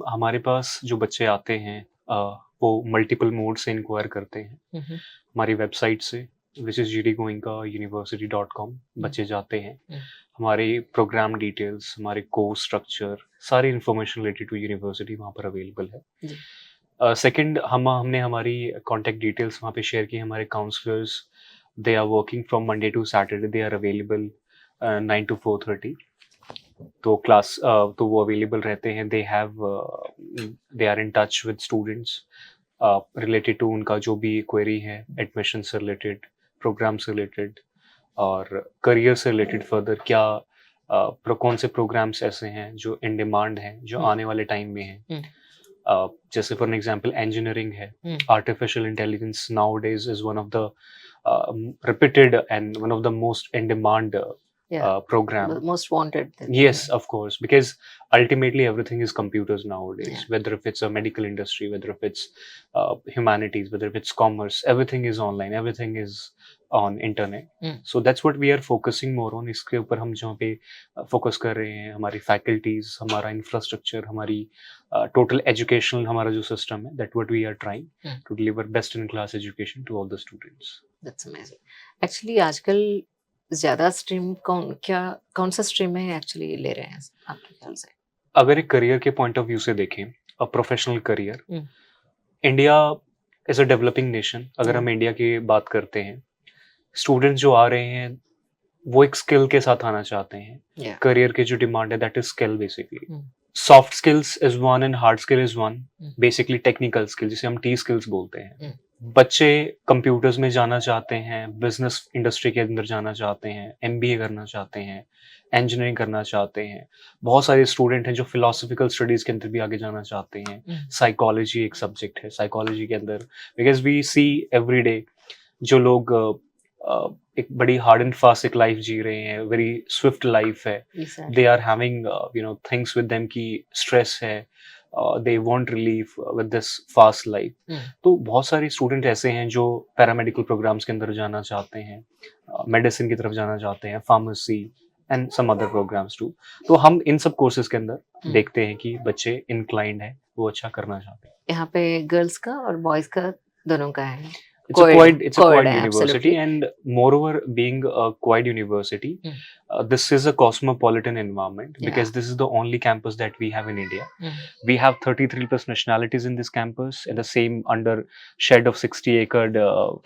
हमारे पास जो बच्चे आते हैं वो मल्टीपल मोड से इंक्वायर करते हैं। Mhm, हमारी वेबसाइट से विच इज़ gdgoenka.university.com mm, बच्चे जाते हैं। mm, हमारे प्रोग्राम डिटेल्स, हमारे कोर्स स्ट्रक्चर, सारी इन्फॉर्मेशन रिलेटेड टू यूनिवर्सिटी वहाँ पर अवेलेबल है। जी, सेकंड हमने हमारी कॉन्टैक्ट डिटेल्स वहाँ पे शेयर की। हमारे counsellors they are working from Monday to Saturday, they are available 9 to 4:30। तो तो वो अवेलेबल रहते हैं। They are in touch with students related to उनका जो भी क्वेरी है, एडमिशन से रिलेटेड, प्रोग्राम से रिलेटेड और करियर से रिलेटेड फर्दर क्या कौन से प्रोग्राम्स ऐसे हैं जो इन डिमांड हैं, जो mm, आने वाले टाइम में हैं। mm, जैसे फॉर एन एग्जांपल इंजीनियरिंग है। mm, artificial intelligence nowadays is one of the reputed and one of the most in demand yeah, program. most wanted thing. Yes, of course, because ultimately everything is computers nowadays. Yeah. Whether if it's a medical industry, whether if it's humanities, whether if it's commerce, everything is online. Everything is on internet. Mm, So that's what we are focusing more on. इसके ऊपर हम जहाँ पे focus कर रहे हैं, हमारी faculties, हमारा इंफ्रास्ट्रक्चर, हमारी टोटल एजुकेशनल हमारा जो सिस्टम है, that what we are trying mm, to deliver best in class education to all the students. that's amazing. Actually, आजकल ज्यादा स्ट्रीम कौन सा स्ट्रीम में एक्चुअली ले रहे हैं आपके ख्याल से? अगर एक करियर के पॉइंट ऑफ व्यू से देखें, professional career, Mm, India is a developing nation. अगर yeah, हम इंडिया की बात करते हैं, स्टूडेंट्स जो आ रहे हैं वो एक स्किल के साथ आना चाहते हैं। yeah. करियर की जो डिमांड है that is skill basically. Mm, soft skills is one and hard skill is one. mm, basically technical skill जिसे हम टी स्किल्स बोलते हैं। mm, बच्चे कंप्यूटर्स में जाना चाहते हैं, बिजनेस इंडस्ट्री के अंदर जाना चाहते हैं, एमबीए करना चाहते हैं, इंजीनियरिंग करना चाहते हैं। बहुत सारे स्टूडेंट हैं जो फिलोसफिकल स्टडीज के अंदर भी आगे जाना चाहते हैं। mm, साइकोलॉजी एक सब्जेक्ट है, साइकोलॉजी के अंदर बिकॉज वी सी एवरीडे जो लोग एक बड़ी हार्ड एंड फास्ट एक लाइफ जी रहे हैं, वेरी स्विफ्ट लाइफ है। exactly. They are having things with them की स्ट्रेस है, they want relief with this fast life. Mm, तो बहुत सारे स्टूडेंट ऐसे हैं जो पैरामेडिकल प्रोग्राम्स के अंदर जाना चाहते हैं, मेडिसिन की तरफ जाना चाहते हैं, pharmacy and some other programmes too. तो हम इन सब कोर्सेज के अंदर mm. देखते हैं कि बच्चे इंक्लाइंड है, वो अच्छा करना चाहते हैं। यहाँ पे गर्ल्स का और बॉयज का दोनों का है। It's a quite है, university, absolutely. and moreover, being a quite university, Mm, this is a cosmopolitan environment yeah. because this is the only campus that we have in India. Mm, We have 33 plus nationalities in this campus, in the same under shed of 60-acre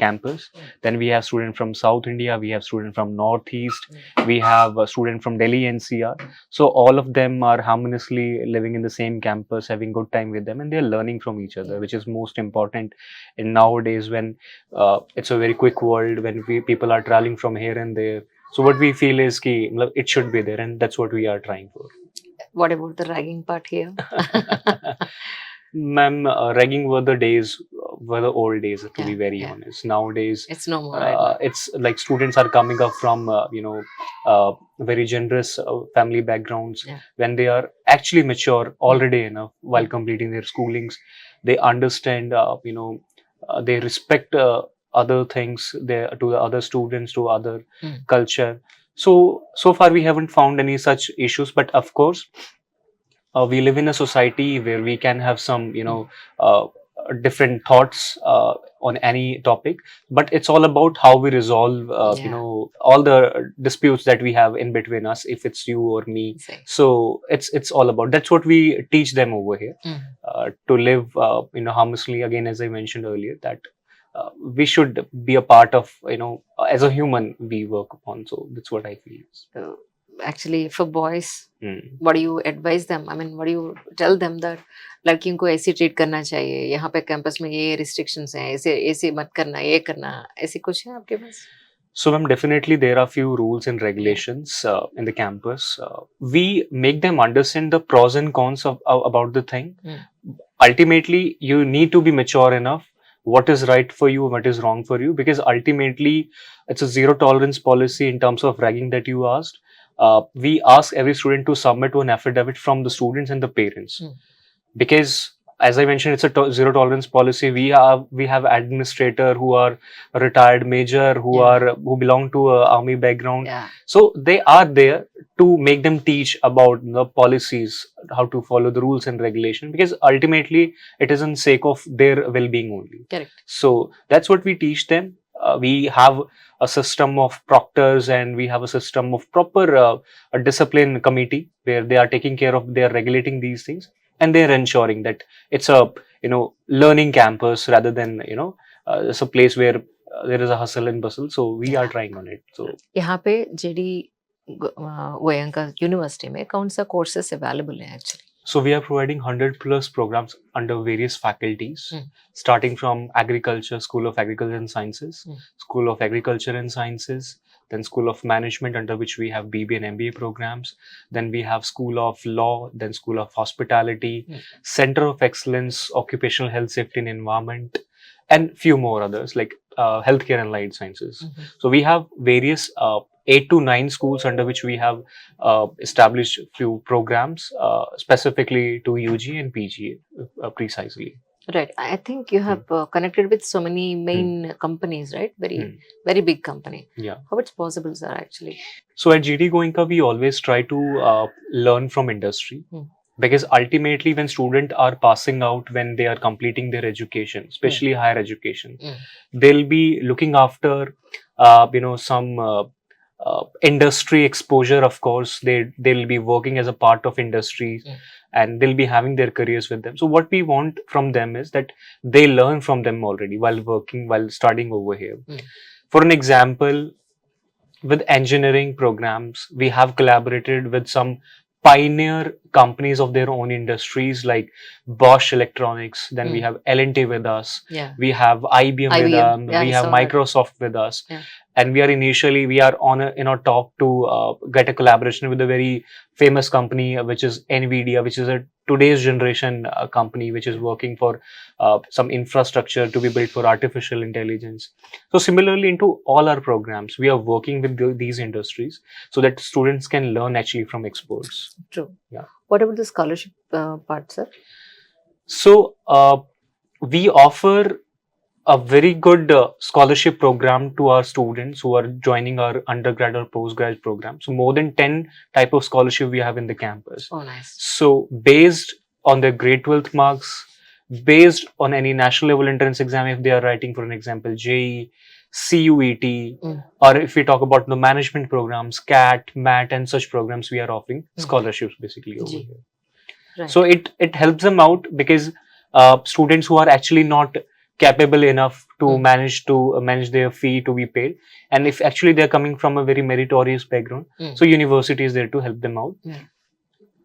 campus. Mm. Then we have students from South India, we have students from Northeast, Mm. we have a student from Delhi NCR. So all of them are harmoniously living in the same campus, having good time with them, and they are learning from each other, Yeah. which is most important in nowadays when it's a very quick world when people are traveling from here and there. So what we feel is ki it should be there, and that's what we are trying for. What about the ragging part here? Ma'am, ragging were the days, were the old days, to be Yeah, very yeah. honest. Nowadays, It's no more right now. it's like students are coming up from very generous family backgrounds. Yeah. When they are actually mature already enough while Mm. completing their schoolings, they understand, they respect other things, to the other students, to other Mm. culture. So far we haven't found any such issues, but of course we live in a society where we can have some different thoughts on any topic, but it's all about how we resolve Yeah. all the disputes that we have in between us, if it's you or me. Say. So it's all about, that's what we teach them over here, Mm. to live harmoniously. Again, as I mentioned earlier, that we should be a part of, as a human we work upon. So that's what I feel. So, actually, for boys, Hmm. what do you advise them? I mean, what do you tell them that लड़कियों को ऐसे treat करना चाहिए, यहाँ पे campus में ये restrictions हैं, ऐसे ऐसे मत करना, ये करना, ऐसी कुछ है आपके पास? So, ma'am, definitely there are few rules and regulations in the campus. We make them understand the pros and cons about the thing. Mm. Ultimately, you need to be mature enough. What is right for you, what is wrong for you, because ultimately it's a zero tolerance policy in terms of ragging that you asked. We ask every student to submit one affidavit from the students and the parents, Mm. because as I mentioned, it's a zero tolerance policy. We have administrator who are a retired major, who belong to a army background. Yeah. So they are there to make them teach about the policies, how to follow the rules and regulation, because ultimately it is in sake of their well-being only. Correct. So that's what we teach them. We have a system of proctors, and we have a system of proper a discipline committee where they are taking care of, they are regulating these things, and they're ensuring that it's a learning campus rather than it's a place where there is a hustle and bustle. So we are trying on it. So यहाँ पे JD Goenka university में कौन सा courses available है actually? So we are providing 100 plus programs under various faculties, starting from agriculture, School of Agriculture and Sciences, School of Agriculture and Sciences, then School of Management, under which we have BB and MBA programs. Then we have School of Law, then School of Hospitality, Center of Excellence, Occupational Health, Safety and Environment, and few more others like Healthcare and Life Sciences. So we have various 8 to 9 schools under which we have established few programs specifically to UG and PG precisely. Right. I think you have connected with so many main companies, right? Very big company. Yeah. How it's possible, sir, actually? So at GD Goenka, we always try to learn from industry. Because ultimately, when students are passing out, when they are completing their education, especially higher education, they'll be looking after, some industry exposure. Of course, they'll be working as a part of industry, and they'll be having their careers with them. So what we want from them is that they learn from them already while working, while studying over here. For an example, with engineering programs, we have collaborated with some pioneer companies of their own industries like Bosch Electronics. Then we have L&T with us. Yeah. We have IBM with them. Yeah, we have Microsoft with us. Yeah. And we are on a top to get a collaboration with a very famous company, which is NVIDIA, which is a today's generation company, which is working for some infrastructure to be built for artificial intelligence. So similarly, into all our programs, we are working with these industries so that students can learn actually from experts. True. Yeah. What about the scholarship part, sir? So we offer a very good scholarship program to our students who are joining our undergrad or postgrad program. So more than 10 type of scholarship we have in the campus. Oh, nice. So based on their grade 12th marks, based on any national level entrance exam, if they are writing, for an example, JEE, CUET, or if we talk about the management programs, CAT, MAT, and such programs, we are offering scholarships basically over here. Right. So it helps them out because students who are actually not capable enough to manage their fee to be paid, and if actually they're coming from a very meritorious background, so university is there to help them out.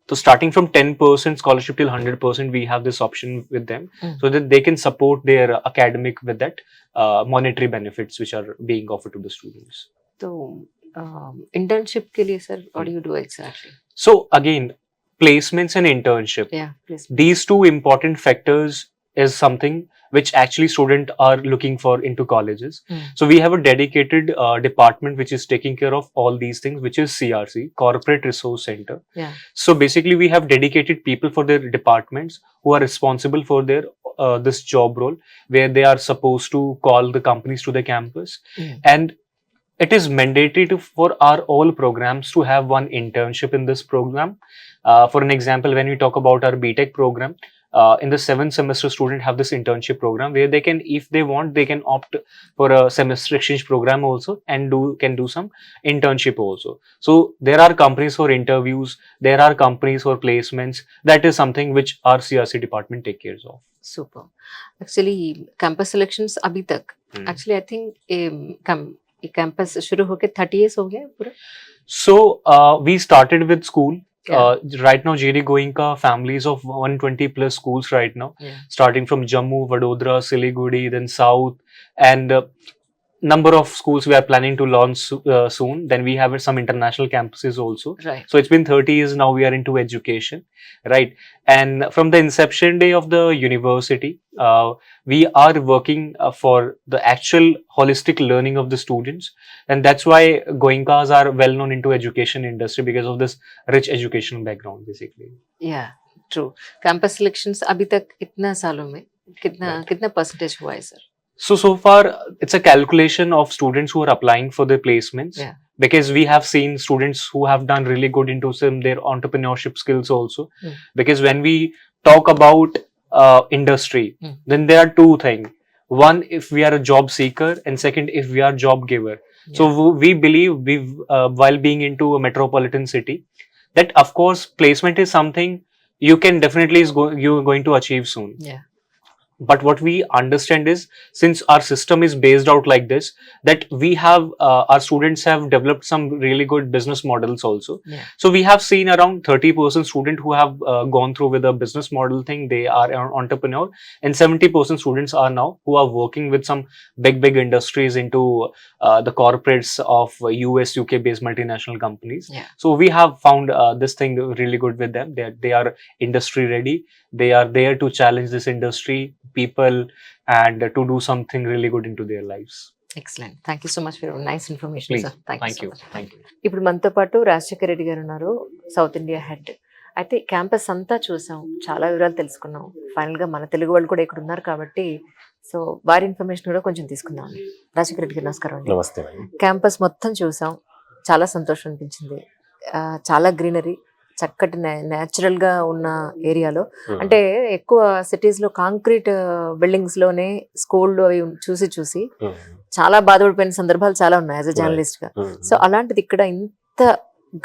So starting from 10% scholarship till 100%, we have this option with them so that they can support their academic with that monetary benefits which are being offered to the students. So internship ke liye, sir, what do you do exactly? So again, placements and internship. Yeah, please. These two important factors is something which actually students are looking for into colleges. So we have a dedicated department which is taking care of all these things, which is CRC, Corporate Resource Center. Yeah. So basically we have dedicated people for their departments who are responsible for their this job role, where they are supposed to call the companies to the campus. And it is mandatory for our all programs to have one internship in this program. For an example, when we talk about our BTech program, in the 7th semester, students have this internship program where they can, if they want, they can opt for a semester exchange program also and can do some internship also. So there are companies for interviews, there are companies for placements. That is something which our CRC department take care of. Super. Actually, campus selections अभी तक. Actually, I think campus शुरू होके 30 years हो गया पूरा. So we started with school. Right now, GD Goenka families of 120 plus schools right now, starting from Jammu, Vadodara, Siliguri, then South, and number of schools we are planning to launch soon. Then we have some international campuses also. Right. So it's been 30 years now we are into education, right? And from the inception day of the university, we are working for the actual holistic learning of the students, and that's why Goenkas are well known into education industry because of this rich educational background basically. Yeah, true. Campus selections अभी तक इतना सालों में कितना Right. कितना percentage हुआ है sir? So far, it's a calculation of students who are applying for their placements. Yeah. Because we have seen students who have done really good into their entrepreneurship skills also. Mm. Because when we talk about industry, Mm. then there are two things. One, if we are a job seeker, and second, if we are job giver. So we believe while being into a metropolitan city, that of course placement is something you can definitely you're going to achieve soon. Yeah. But what we understand is, since our system is based out like this, that we have our students have developed some really good business models also. Yeah. So we have seen around 30% student who have gone through with a business model thing, they are an entrepreneur, and 70% students are now who are working with some big industries into the corporates of US UK based multinational companies. Yeah. So we have found this thing really good with them. They are industry ready, they are there to challenge this industry people and to do something really good into their lives. Excellent. Thank you so much for nice information Please. Sir. Thank Thank you. you. Thank you. ఇప్పుడు మనతో పాటు రాజశేఖర్ రెడ్డి గారు ఉన్నారు, south India head. అయితే campus అంతా చూసాం, చాలా వివరాలు తెలుసుకున్నాం. ఫైనల్ గా మన తెలుగు వాళ్ళు కూడా ఇక్కడ ఉన్నారు కాబట్టి సో వారి ఇన్ఫర్మేషన్ కూడా కొంచెం తీసుకుందాం. రాజశేఖర్ రెడ్డి గారు నమస్కారం అండి. నమస్తే. క్యాంపస్ మొత్తం చూసాం, చాలా సంతోషం అనిపించింది. చాలా గ్రీనరీ, చక్కటి న్యాచురల్ గా ఉన్న ఏరియాలో. అంటే ఎక్కువ సిటీస్ లో కాంక్రీట్ బిల్డింగ్స్ లోనే స్కూల్లో అవి చూసి చాలా బాధపడిపోయిన సందర్భాలు చాలా ఉన్నాయి యాజ్ అ జర్నలిస్ట్ గా. సో అలాంటిది ఇక్కడ ఇంత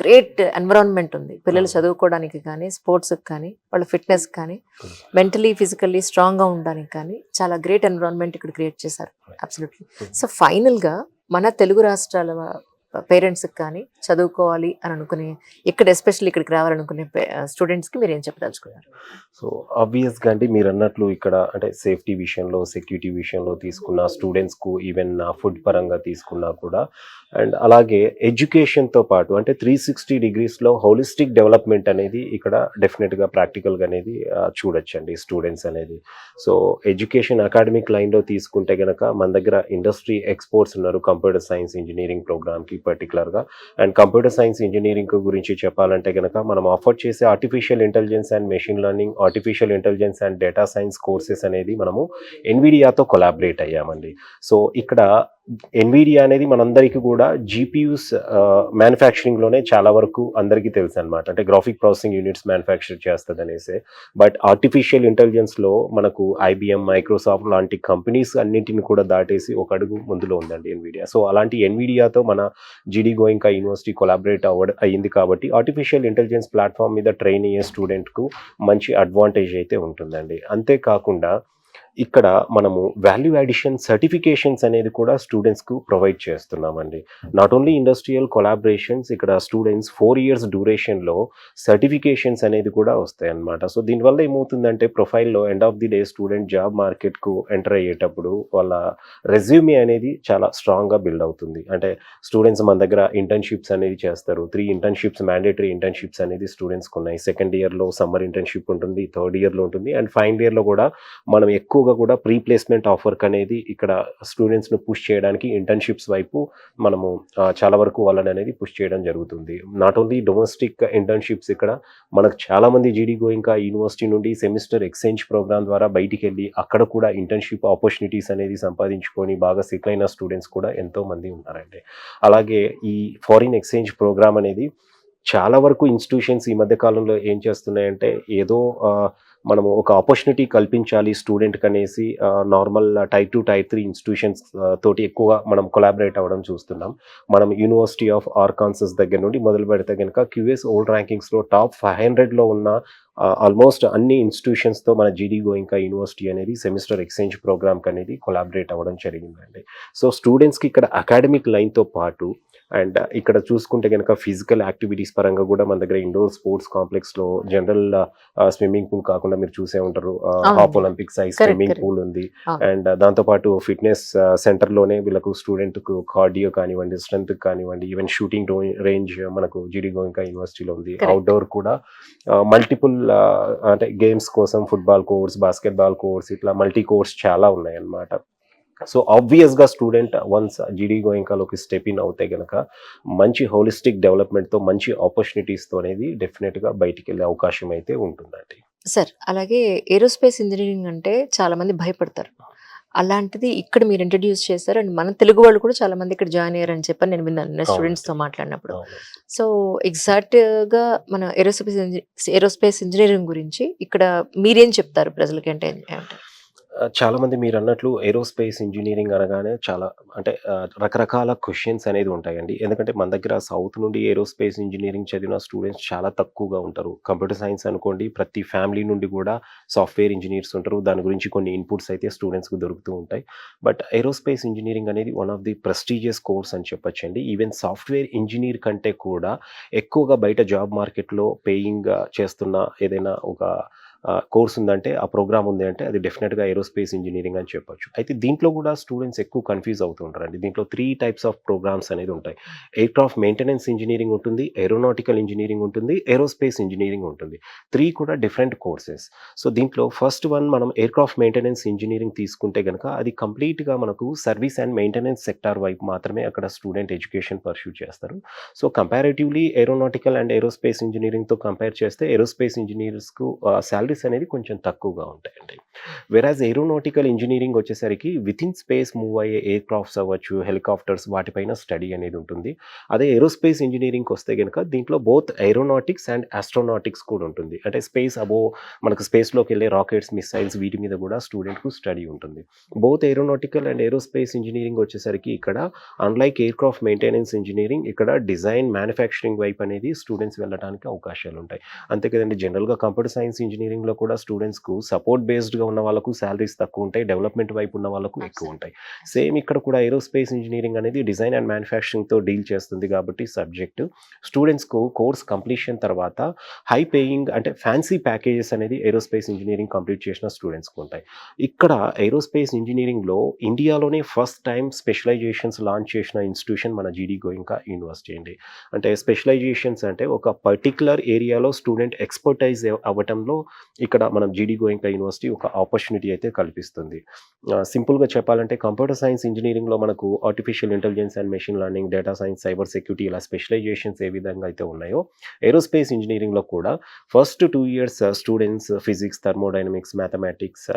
గ్రేట్ ఎన్విరాన్మెంట్ ఉంది, పిల్లలు చదువుకోవడానికి కానీ, స్పోర్ట్స్ కానీ, వాళ్ళ ఫిట్నెస్ కానీ, మెంటలీ ఫిజికల్లీ స్ట్రాంగ్ గా ఉండడానికి కానీ చాలా గ్రేట్ ఎన్విరాన్మెంట్ ఇక్కడ క్రియేట్ చేశారు. అబ్సల్యూట్లీ. సో ఫైనల్ గా మన తెలుగు రాష్ట్రాల పేరెంట్స్కి కానీ చదువుకోవాలి అని అనుకునే, ఇక్కడ ఎస్పెషల్లీ ఇక్కడికి రావాలనుకునే స్టూడెంట్స్కి మీరు ఏం చెప్పదలుచుకున్నారు? సో ఆబ్వియస్గా అంటే మీరు అన్నట్లు ఇక్కడ అంటే సేఫ్టీ విషయంలో, సెక్యూరిటీ విషయంలో తీసుకున్న స్టూడెంట్స్కు, ఈవెన్ ఫుడ్ పరంగా తీసుకున్నా కూడా, అండ్ అలాగే ఎడ్యుకేషన్తో పాటు అంటే 360 డిగ్రీస్లో హోలిస్టిక్ డెవలప్మెంట్ అనేది ఇక్కడ డెఫినెట్గా ప్రాక్టికల్గా అనేది చూడొచ్చండి స్టూడెంట్స్ అనేది. సో ఎడ్యుకేషన్ అకాడమిక్ లైన్లో తీసుకుంటే కనుక మన దగ్గర ఇండస్ట్రీ ఎక్స్పర్ట్స్ ఉన్నారు కంప్యూటర్ సైన్స్ ఇంజనీరింగ్ ప్రోగ్రామ్కి పర్టికులర్గా. అండ్ కంప్యూటర్ సైన్స్ ఇంజనీరింగ్ గురించి చెప్పాలంటే కనుక మనం ఆఫర్ చేసే artificial intelligence and machine learning, artificial intelligence and data science courses అనేది మనము ఎన్విడియాతో కొలాబరేట్ అయ్యామండి. సో ఇక్కడ ఎన్విడియా అనేది మనందరికీ కూడా జీపీయూస్ మ్యానుఫ్యాక్చరింగ్లోనే చాలా వరకు అందరికీ తెలుసు అనమాట. అంటే గ్రాఫిక్ ప్రాసెసింగ్ యూనిట్స్ మ్యానుఫ్యాక్చర్ చేస్తుంది అనేసి. బట్ ఆర్టిఫిషియల్ ఇంటెలిజెన్స్లో మనకు ఐబిఎం, మైక్రోసాఫ్ట్ లాంటి కంపెనీస్ అన్నింటిని కూడా దాటేసి ఒక అడుగు ముందులో ఉందండి ఎన్విడియా. సో అలాంటి ఎన్విడియాతో మన జీడీ గోయింకా యూనివర్సిటీ కొలాబరేట్ అయ్యింది కాబట్టి ఆర్టిఫిషియల్ ఇంటెలిజెన్స్ ప్లాట్ఫామ్ మీద ట్రైన్ అయ్యే స్టూడెంట్కు మంచి అడ్వాంటేజ్ అయితే ఉంటుందండి. అంతేకాకుండా ఇక్కడ మనము వాల్యూ అడిషన్ సర్టిఫికేషన్స్ అనేది కూడా స్టూడెంట్స్కు ప్రొవైడ్ చేస్తున్నామండి. నాట్ ఓన్లీ ఇండస్ట్రియల్ కొలాబరేషన్స్, ఇక్కడ స్టూడెంట్స్ 4 years డ్యూరేషన్లో సర్టిఫికేషన్స్ అనేది కూడా వస్తాయి అన్నమాట. సో దీనివల్ల ఏమవుతుందంటే ప్రొఫైల్లో end of the day student job మార్కెట్కు ఎంటర్ అయ్యేటప్పుడు వాళ్ళ రెజ్యూమే అనేది చాలా స్ట్రాంగ్గా బిల్డ్ అవుతుంది. అంటే స్టూడెంట్స్ మన దగ్గర ఇంటర్న్షిప్స్ అనేది చేస్తారు. 3 ఇంటర్న్షిప్స్ మ్యాండేటరీ ఇంటర్న్షిప్స్ అనేది స్టూడెంట్స్కి ఉన్నాయి. సెకండ్ ఇయర్లో సమ్మర్ ఇంటర్న్షిప్ ఉంటుంది, థర్డ్ ఇయర్లో ఉంటుంది, అండ్ ఫైనల్ ఇయర్లో కూడా మనం ఎక్కువగా కూడా ప్రీ ప్లేస్మెంట్ ఆఫర్క్ అనేది ఇక్కడ స్టూడెంట్స్ను పుష్ చేయడానికి ఇంటర్న్షిప్స్ వైపు మనము చాలా వరకు వాళ్ళని అనేది పుష్ చేయడం జరుగుతుంది. నాట్ ఓన్లీ డొమెస్టిక్ ఇంటర్న్షిప్స్, ఇక్కడ మనకు చాలామంది జీడీ గోయింకా యూనివర్సిటీ నుండి సెమిస్టర్ ఎక్స్చేంజ్ ప్రోగ్రామ్ ద్వారా బయటికి వెళ్ళి అక్కడ కూడా ఇంటర్న్షిప్ ఆపర్చునిటీస్ అనేది సంపాదించుకొని బాగా సెటిల్ అయిన స్టూడెంట్స్ కూడా ఎంతోమంది ఉన్నారండి. అలాగే ఈ ఫారిన్ ఎక్స్చేంజ్ ప్రోగ్రామ్ అనేది చాలా వరకు ఇన్స్టిట్యూషన్స్ ఈ మధ్య కాలంలో ఏం చేస్తున్నాయంటే ఏదో మనము ఒక ఆపర్చునిటీ కల్పించాలి స్టూడెంట్కి అనేసి నార్మల్ టైర్ 2, టైర్ 3 ఇన్స్టిట్యూషన్స్ తోటి ఎక్కువగా మనం కొలాబరేట్ అవ్వడం చూస్తున్నాం. మనం యూనివర్సిటీ ఆఫ్ ఆర్కాన్సస్ దగ్గర నుండి మొదలు పెడితే కనుక క్యూఎస్ ఓల్డ్ ర్యాంకింగ్స్లో టాప్ 500లో ఉన్న ఆల్మోస్ట్ అన్ని ఇన్స్టిట్యూషన్స్తో మన జీడీ గోయింకా యూనివర్సిటీ అనేది సెమిస్టర్ ఎక్స్చేంజ్ ప్రోగ్రామ్కి అనేది కొలాబరేట్ అవ్వడం జరిగిందండి. సో స్టూడెంట్స్కి ఇక్కడ అకాడమిక్ లైన్తో పాటు అండ్ ఇక్కడ చూసుకుంటే కనుక ఫిజికల్ యాక్టివిటీస్ పరంగా కూడా మన దగ్గర ఇండోర్ స్పోర్ట్స్ కాంప్లెక్స్లో జనరల్ స్విమ్మింగ్ పూల్ కాకుండా మీరు చూసే ఉంటారు half Olympic size swimming pool ఉంది. అండ్ దాంతోపాటు ఫిట్నెస్ సెంటర్లోనే వీళ్ళకు స్టూడెంట్కు కార్డియో కానివ్వండి, స్ట్రెంత్ కానివ్వండి, ఈవెన్ షూటింగ్ రేంజ్ మనకు జీడీ గోయింకా యూనివర్సిటీలో ఉంది. అవుట్డోర్ కూడా మల్టిపుల్ అంటే గేమ్స్ కోసం ఫుట్బాల్ కోర్స్, బాస్కెట్బాల్ కోర్స్, ఇట్లా మల్టీ కోర్స్ చాలా ఉన్నాయి అన్నమాట. సో ఆబ్వియస్గా స్టూడెంట్ వన్స్ జీడీ గోయింకాలోకి స్టెప్ ఇన్ అవుతే కనుక మంచి హోలిస్టిక్ డెవలప్మెంట్తో మంచి ఆపర్చునిటీస్తో అనేది డెఫినెట్గా బయటికి వెళ్ళే అవకాశం అయితే ఉంటుందండి. సార్ అలాగే ఏరోస్పేస్ ఇంజినీరింగ్ అంటే చాలా మంది భయపడతారు. అలాంటిది ఇక్కడ మీరు ఇంట్రడ్యూస్ చేశారు. అండ్ మన తెలుగు వాళ్ళు కూడా చాలా మంది ఇక్కడ జాయిన్ అయ్యారని చెప్పని నేను విన్నాను అవునండి. స్టూడెంట్స్‌తో మాట్లాడినప్పుడు. అవును. సో, ఎగ్జాక్ట్‌గా మన ఏరోస్పేస్ ఇంజినీరింగ్ గురించి ఇక్కడ మీరేం చెప్తారు ప్రజలకి అంటే ఏమంటారు? చాలా మంది మీరన్నట్లు ఏరోస్పేస్ ఇంజినీరింగ్ అనగానే చాలా అంటే రకరకాల క్వెషన్స్ అనేది ఉంటాయండి. ఎందుకంటే మన దగ్గర సౌత్ నుండి ఏరోస్పేస్ ఇంజినీరింగ్ చదివిన స్టూడెంట్స్ చాలా తక్కువగా ఉంటారు. కంప్యూటర్ సైన్స్ అనుకోండి, ప్రతి ఫ్యామిలీ నుండి కూడా సాఫ్ట్‌వేర్ ఇంజినీర్స్ ఉంటారు. దాని గురించి కొన్ని ఇన్‌పుట్స్ అయితే స్టూడెంట్స్‌కి దొరుకుతూ ఉంటాయి. బట్ ఏరోస్పేస్ ఇంజినీరింగ్ అనేది one of the prestigious course అని చెప్పొచ్చండి. ఈవెన్ సాఫ్ట్‌వేర్ ఇంజినీర్ కంటే కూడా ఎక్కువగా బయట జాబ్ మార్కెట్‌లో పేయింగ్‌గా చేస్తున్న ఏదైనా ఒక కోర్స్ ఉందంటే, ఆ ప్రోగ్రామ్ ఉంది అంటే అది డెఫినిట్‌గా ఏరోస్పేస్ ఇంజినీరింగ్ అని చెప్పొచ్చు. అయితే దీంట్లో కూడా స్టూడెంట్స్ ఎక్కువ కన్‌ఫ్యూజ్ అవుతూ ఉంటారండి. దీంట్లో 3 టైప్స్ ఆఫ్ ప్రోగ్రామ్స్ అనేది ఉంటాయి. ఎయిర్‌క్రాఫ్ట్ మెయింటెనెన్స్ ఇంజినీరింగ్ ఉంటుంది, ఏరోనాటికల్ ఇంజినీరింగ్ ఉంటుంది, ఏరోస్పేస్ ఇంజినీరింగ్ ఉంటుంది. 3 కూడా డిఫరెంట్ కోర్సెస్. సో, దీంట్లో ఫస్ట్ వన్ మనం ఎయిర్‌క్రాఫ్ట్ మెయింటెనెన్స్ ఇంజినీరింగ్ తీసుకుంటే గనక అది కంప్లీట్‌గా మనకు సర్వీస్ అండ్ మెయింటెనెన్స్ సెక్టార్ వైపు మాత్రమే అక్కడ స్టూడెంట్ ఎడ్యుకేషన్ పర్స్యూ చేస్తారు. So, comparatively aeronautical and aerospace ఇంజినీరింగ్‌తో కంపేర్ చేస్తే ఏరోస్పేస్ ఇంజినీర్స్‌కు సాలరీస్ అనేది కొంచెం తక్కువగా ఉంటాయండి. వెరాజ్ ఏరోనాటికల్ ఇంజినీరింగ్ వచ్చేసరికి వితిన్ స్పేస్ మూవ్ అయ్యే ఎయిర్‌క్రాఫ్ట్స్ అవ్వచ్చు, హెలికాప్టర్స్ వాటిపైన స్టడీ అనేది ఉంటుంది. అదే ఏరోస్పేస్ ఇంజినీరింగ్‌కి వస్తే గనుక దీంట్లో బోత్ ఏరోనాటిక్స్ అండ్ ఆస్ట్రోనాటిక్స్ కూడా ఉంటుంది. అంటే స్పేస్ అబోవ్ మనకు స్పేస్‌లోకి వెళ్ళే రాకెట్స్, మిస్సైల్స్ వీటి మీద కూడా స్టూడెంట్‌కు స్టడీ ఉంటుంది. Both aeronautical and aerospace engineering వచ్చేసరికి ఇక్కడ అన్‌లైక్ ఎయిర్‌క్రాఫ్ట్ మెయింటెనెన్స్ ఇంజినీరింగ్ ఇక్కడ డిజైన్, మ్యానుఫ్యాక్చరింగ్ వైపు అనేది స్టూడెంట్స్ వెళ్ళడానికి అవకాశాలుంటాయి. అంతే కదండీ! జనరల్‌గా కంప్యూటర్ సైన్స్ ఇంజినీరింగ్‌లో కూడా స్టూడెంట్స్‌కు సపోర్ట్ బేస్డ్‌గా ఉన్న వాళ్ళకు సాలరీస్ తక్కువుంటాయి. డెవలప్‌మెంట్ వైపు ఉన్న వాళ్ళకు ఎక్కువుంటాయి. సేమ్ ఇక్కడ కూడా ఏరోస్పేస్ ఇంజినీరింగ్ అనేది డిజైన్ అండ్ మ్యానుఫ్యాక్చరింగ్‌తో డీల్ చేస్తుంది కాబట్టి సబ్జెక్ట్ స్టూడెంట్స్‌కు కోర్స్ కంప్లీషన్ తర్వాత హై పేయింగ్ అంటే ఫ్యాన్సీ ప్యాకేజెస్ అనేది ఏరోస్పేస్ ఇంజినీరింగ్ కంప్లీట్ చేసిన స్టూడెంట్స్‌కి ఉంటాయి. ఇక్కడ ఏరోస్పేస్ ఇంజినీరింగ్‌లో ఇండియాలోనే ఫస్ట్ టైమ్ స్పెషలైజేషన్స్ లాంచ్ చేసిన ఇన్‌స్టిట్యూషన్ మన జీడీ గోయింకా యూనివర్సిటీ అండి. అంటే స్పెషలైజేషన్స్ అంటే ఒక పర్టిక్యులర్ ఏరియాలో స్టూడెంట్ ఎక్స్‌పర్టైజ్ అవ్వటంలో ఇక్కడ మనం జీడీ గోయింకా యూనివర్సిటీ ఒక ఆపర్చునిటీ అయితే కల్పిస్తుంది. సింపుల్‌గా చెప్పాలంటే కంప్యూటర్ సైన్స్ ఇంజినీరింగ్‌లో మనకు artificial intelligence and machine learning, data science, cyber security ఇలా స్పెషలైజేషన్స్ ఏ విధంగా అయితే ఉన్నాయో ఏరోస్పేస్ ఇంజినీరింగ్‌లో కూడా first 2 years students physics, thermodynamics, mathematics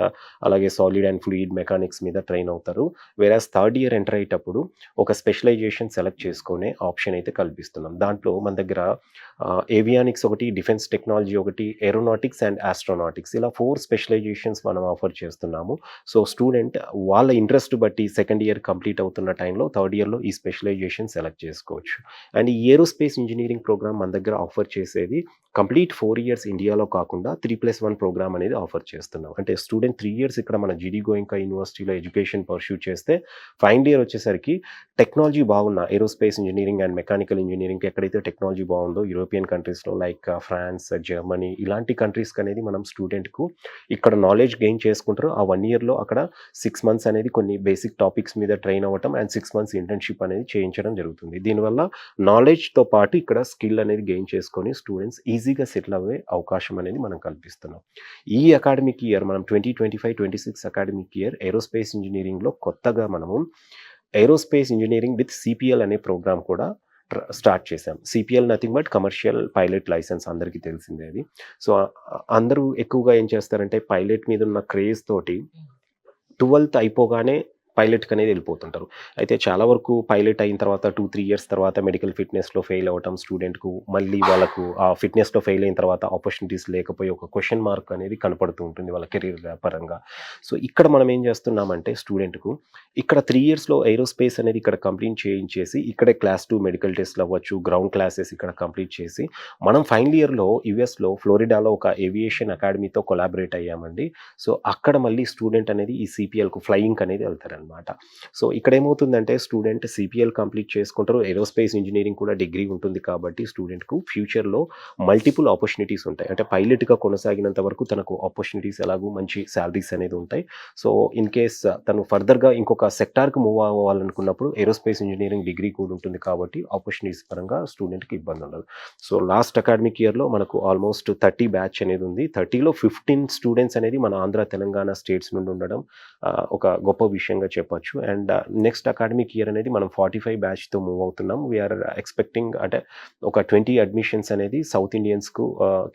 అలాగే సాలిడ్ అండ్ ఫ్లూయిడ్ మెకానిక్స్ మీద ట్రైన్ అవుతారు. వేరాజ్ థర్డ్ ఇయర్ ఎంటర్ అయ్యేటప్పుడు ఒక స్పెషలైజేషన్ సెలెక్ట్ చేసుకునే ఆప్షన్ అయితే కల్పిస్తున్నాం. దాంట్లో మన దగ్గర ఏవియానిక్స్ ఒకటి, డిఫెన్స్ టెక్నాలజీ ఒకటి, ఏరోనాటిక్స్ అండ్ ఆస్ట్రోనాటిక్స్ ఇలా 4 స్పెషలైజేషన్స్ మనం ఆఫర్ చేస్తున్నాము. సో, స్టూడెంట్ వాళ్ళ ఇంట్రెస్ట్ బట్టి సెకండ్ ఇయర్ కంప్లీట్ అవుతున్న టైంలో థర్డ్ ఇయర్‌లో ఈ స్పెషలైజేషన్ సెలెక్ట్ చేసుకోవచ్చు. అండ్ ఈ ఏరోస్పేస్ ఇంజినీరింగ్ ప్రోగ్రామ్ మన దగ్గర ఆఫర్ చేసేది కంప్లీట్ 4 ఇయర్స్ ఇండియాలో కాకుండా 3+1 ప్రోగ్రామ్ అనేది ఆఫర్ చేస్తున్నాం. అంటే స్టూడెంట్ 3 ఇయర్స్ ఇక్కడ మన జీడీ గోయింకా యూనివర్సిటీలో ఎడ్యుకేషన్ పర్స్యూ చేస్తే ఫైనల్ ఇయర్ వచ్చేసరికి టెక్నాలజీ బాగున్న ఏరోస్పేస్ ఇంజినీరింగ్ అండ్ మెకానికల్ ఇంజినీరింగ్‌కి ఎక్కడైతే టెక్నాలజీ బాగుందో యూరోపియన్ కంట్రీస్‌లో లైక్ ఫ్రాన్స్, జర్మనీ ఇలాంటి కంట్రీస్‌కి అనేది మనం స్టూడెంట్‌కు ఇక్కడ నాలెడ్జ్ గెయిన్ చేసుకుంటారు. ఆ 1 ఇయర్‌లో అక్కడ 6 మంత్స్ అనేది కొన్ని బేసిక్ టాపిక్స్ మీద ట్రైన్ అవ్వటం అండ్ 6 మంత్స్ ఇంటర్న్‌షిప్ అనేది చేయించడం జరుగుతుంది. దీనివల్ల నాలెడ్జ్‌తో పాటు ఇక్కడ స్కిల్ అనేది గెయిన్ చేసుకొని స్టూడెంట్స్ ఈజీగా సెటిల్ అవ్వే అవకాశం అనేది మనం కల్పిస్తున్నాం. ఈ అకాడమిక్ ఇయర్ మనం 2025-26 అకాడమిక్ ఇయర్ ఏరోస్పేస్ ఇంజినీరింగ్‌లో కొత్తగా మనము ఏరోస్పేస్ ఇంజినీరింగ్ విత్ సీపీఎల్ అనే ప్రోగ్రామ్ కూడా స్టార్ట్ చేశాం. CPL nothing but commercial pilot licence అందరికీ తెలిసిందే అది. సో, అందరూ ఎక్కువగా ఏం చేస్తారంటే పైలట్ మీద ఉన్న క్రేజ్ తోటి 12థ్ అయిపోగానే పైలట్‌కి అనేది వెళ్ళిపోతుంటారు. అయితే చాలా వరకు పైలట్ అయిన తర్వాత 2-3 ఇయర్స్ తర్వాత మెడికల్ ఫిట్‌నెస్‌లో ఫెయిల్ అవ్వటం స్టూడెంట్‌కు మళ్ళీ వాళ్ళకు ఆ ఫిట్‌నెస్‌లో ఫెయిల్ అయిన తర్వాత ఆపర్చునిటీస్ లేకపోయి ఒక క్వెషన్ మార్క్ అనేది కనపడుతూ ఉంటుంది వాళ్ళ కెరీర్ పరంగా. సో, ఇక్కడ మనం ఏం చేస్తున్నామంటే స్టూడెంట్‌కు ఇక్కడ 3 ఇయర్స్‌లో ఏరోస్పేస్ అనేది ఇక్కడ కంప్లీట్ చేయించేసి ఇక్కడే క్లాస్ 2 మెడికల్ టెస్ట్‌లు అవ్వచ్చు, గ్రౌండ్ క్లాసెస్ ఇక్కడ కంప్లీట్ చేసి మనం ఫైనల్ ఇయర్‌లో యూఎస్‌లో ఫ్లోరిడాలో ఒక ఏవియేషన్ అకాడమీతో కొలాబరేట్ అయ్యామండి. సో, అక్కడ మళ్ళీ స్టూడెంట్ అనేది ఈ సీపీఎల్‌కు ఫ్లయింగ్ అనేది వెళ్తారనమాట. సో, ఇక్కడ ఏమవుతుందంటే స్టూడెంట్ సీపీఎల్ కంప్లీట్ చేసుకుంటారు. ఏరోస్పేస్ ఇంజినీరింగ్ కూడా డిగ్రీ ఉంటుంది కాబట్టి స్టూడెంట్‌కు ఫ్యూచర్‌లో మల్టిపుల్ ఆపర్చునిటీస్ ఉంటాయి. అంటే పైలట్‌గా కొనసాగినంత వరకు తనకు ఆపర్చునిటీస్ ఎలాగో మంచి సాలరీస్ అనేది ఉంటాయి. సో, ఇన్ కేస్ తను ఫర్దర్‌గా ఇంకొక సెక్టార్‌కి మూవ్ అవ్వాలనుకున్నప్పుడు ఏరోస్పేస్ ఇంజినీరింగ్ డిగ్రీ కూడా ఉంటుంది కాబట్టి ఆపర్చునిటీస్ పరంగా స్టూడెంట్‌కి ఇబ్బంది ఉండదు. సో, లాస్ట్ అకాడమిక్ ఇయర్‌లో మనకు ఆల్మోస్ట్ 30 బ్యాచ్ అనేది ఉంది. 30లో 15 స్టూడెంట్స్ అనేది మన ఆంధ్ర, తెలంగాణ స్టేట్స్ నుండి ఉండడం ఒక గొప్ప విషయంగా చెప్పొచ్చు. అండ్ నెక్స్ట్ అకాడమిక్ ఇయర్ అనేది మనం 45 బ్యాచ్తో మూవ్ అవుతున్నాం. వీఆర్ ఎక్స్పెక్టింగ్ అంటే ఒక 20 అడ్మిషన్స్ అనేది సౌత్ ఇండియన్స్కు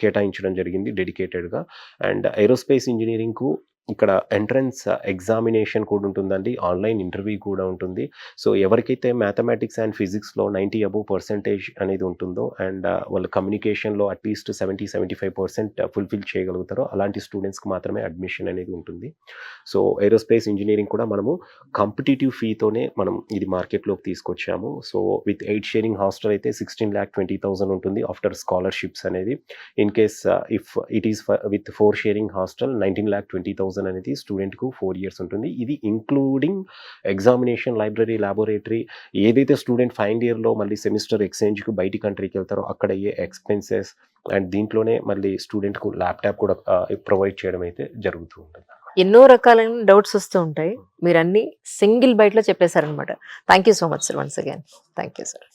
కేటాయించడం జరిగింది డెడికేటెడ్గా. అండ్ ఏరోస్పేస్ ఇంజనీరింగ్కు ఇక్కడ ఎంట్రన్స్ ఎగ్జామినేషన్ కూడా ఉంటుందండి, ఆన్లైన్ ఇంటర్వ్యూ కూడా ఉంటుంది. సో ఎవరికైతే మ్యాథమెటిక్స్ అండ్ ఫిజిక్స్లో 90 అబోవ్ పర్సెంటేజ్ అనేది ఉంటుందో అండ్ వాళ్ళ కమ్యూనికేషన్లో అట్లీస్ట్ 70-75% ఫుల్ఫిల్ చేయగలుగుతారో అలాంటి స్టూడెంట్స్కి మాత్రమే అడ్మిషన్ అనేది ఉంటుంది. సో ఏరోస్పేస్ ఇంజనీరింగ్ కూడా మనము కాంపిటేటివ్ ఫీతోనే మనం ఇది మార్కెట్లోకి తీసుకొచ్చాము. సో విత్ 8 షేరింగ్ హాస్టల్ అయితే 16,20,000 ఉంటుంది ఆఫ్టర్ స్కాలర్షిప్స్ అనేది. In case if it is with 4 sharing hostel 19,20,000 అనేది స్టూడెంట్కు 4 ఇయర్స్ ఉంటుంది. ఇది ఇంక్లూడింగ్ ఎగ్జామినేషన్, లైబ్రరీ, ల్యాబొరేటరీ, ఏదైతే స్టూడెంట్ ఫైనల్ ఇయర్లో మళ్ళీ సెమిస్టర్ ఎక్స్చేంజ్కి బయటి కంట్రీకి వెళ్తారో అక్కడ అయ్యే ఎక్స్పెన్సెస్ అండ్ దీంట్లోనే మళ్ళీ స్టూడెంట్కు ల్యాప్టాప్ కూడా ప్రొవైడ్ చేయడం అయితే జరుగుతూ ఉంటుంది. ఎన్నో రకాలైన డౌట్స్ వస్తూ ఉంటాయి, మీరు అన్ని సింగిల్ బైట్లో చెప్పేశారనమాట. Thank you so much sir, once again thank you sir.